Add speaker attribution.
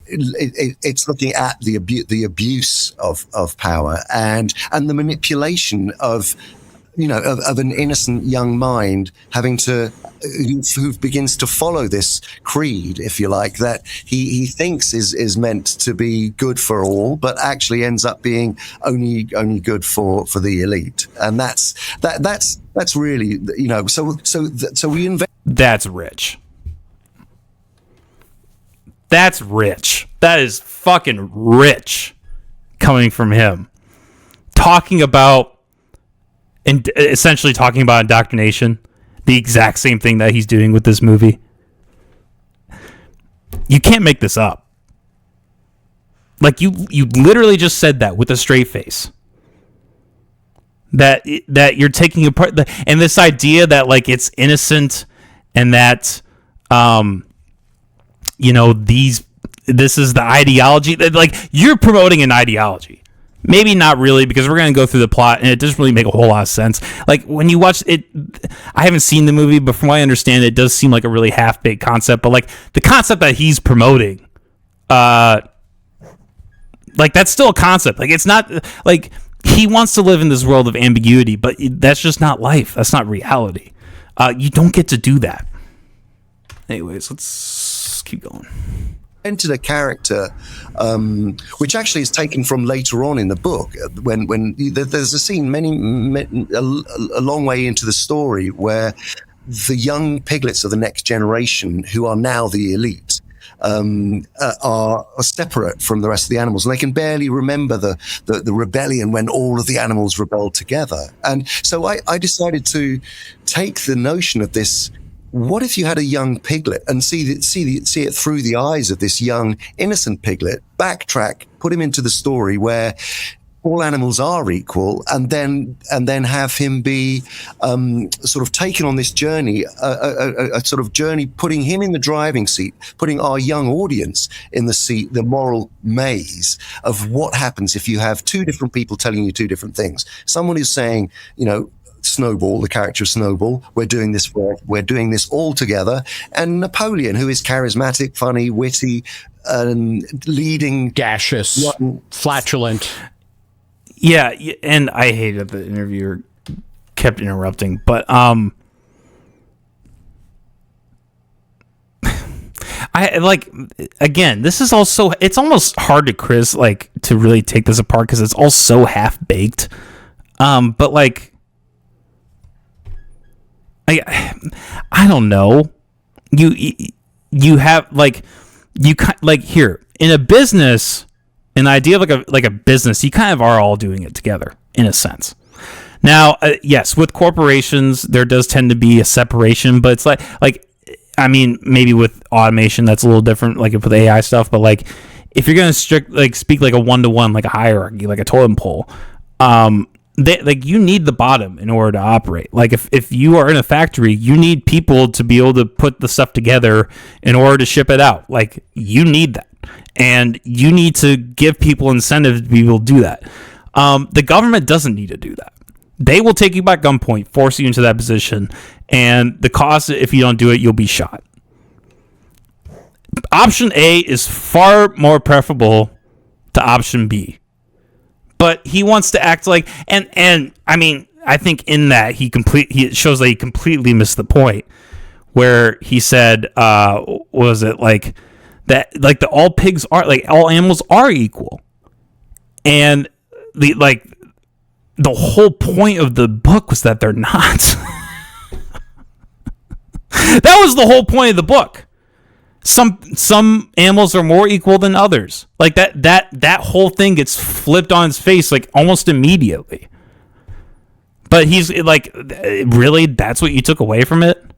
Speaker 1: it's looking at the abuse of power and the manipulation of an innocent young mind having to who begins to follow this creed, if you like, that he thinks is meant to be good for all, but actually ends up being only good for the elite. And that's really, so we invent.
Speaker 2: That's rich. That's rich. That is fucking rich coming from him. Talking about, and essentially talking about indoctrination, the exact same thing that he's doing with this movie. You can't make this up. Like, you literally just said that with a straight face. That you're taking apart, and this idea that, like, it's innocent, and that this is the ideology that, like, you're promoting an ideology. Maybe not really, because we're going to go through the plot and it doesn't really make a whole lot of sense. Like, when you watch it, I haven't seen the movie, but from what I understand, it does seem like a really half-baked concept. But, like, the concept that he's promoting, like, that's still a concept. Like, it's not, like, he wants to live in this world of ambiguity, but that's just not life. That's not reality. You don't get to do that. Anyways, let's keep going.
Speaker 1: Entered a character, which actually is taken from later on in the book, when there's a scene a long way into the story where the young piglets of the next generation, who are now the elite, are separate from the rest of the animals, and they can barely remember the rebellion when all of the animals rebelled together. And so I decided to take the notion of this. What if you had a young piglet and see it through the eyes of this young innocent piglet, backtrack, put him into the story where all animals are equal, and then have him be sort of taken on this journey, a sort of journey, putting him in the driving seat, putting our young audience in the seat, the moral maze of what happens if you have two different people telling you two different things. Someone who's saying, Snowball, the character of Snowball, we're doing this all together, and Napoleon, who is charismatic, funny, witty, leading,
Speaker 3: gaseous, flatulent.
Speaker 2: Yeah, and I hated the interviewer kept interrupting, but I like, again, this is also, it's almost hard to to really take this apart because it's all so half baked. But like, I don't know. You have here in a business, an idea of like a business, you kind of are all doing it together in a sense. Now, yes, with corporations there does tend to be a separation, but it's like I mean, maybe with automation that's a little different, like with AI stuff. But like, if you're gonna speak like a 1-to-1, like a hierarchy, like a totem pole, you need the bottom in order to operate. Like if you are in a factory, you need people to be able to put the stuff together in order to ship it out. Like, you need that, and you need to give people incentive to be able to do that. The government doesn't need to do that. They will take you by gunpoint, force you into that position, and the cost, if you don't do it, you'll be shot. Option A is far more preferable to option B. But he wants to act like, and I mean, I think in that it shows that he completely missed the point, where he said, was it like that? Like all pigs are, like all animals are equal, and the whole point of the book was that they're not. That was the whole point of the book. Some animals are more equal than others. Like that whole thing gets flipped on its face like almost immediately. But he's like, really, that's what you took away from it?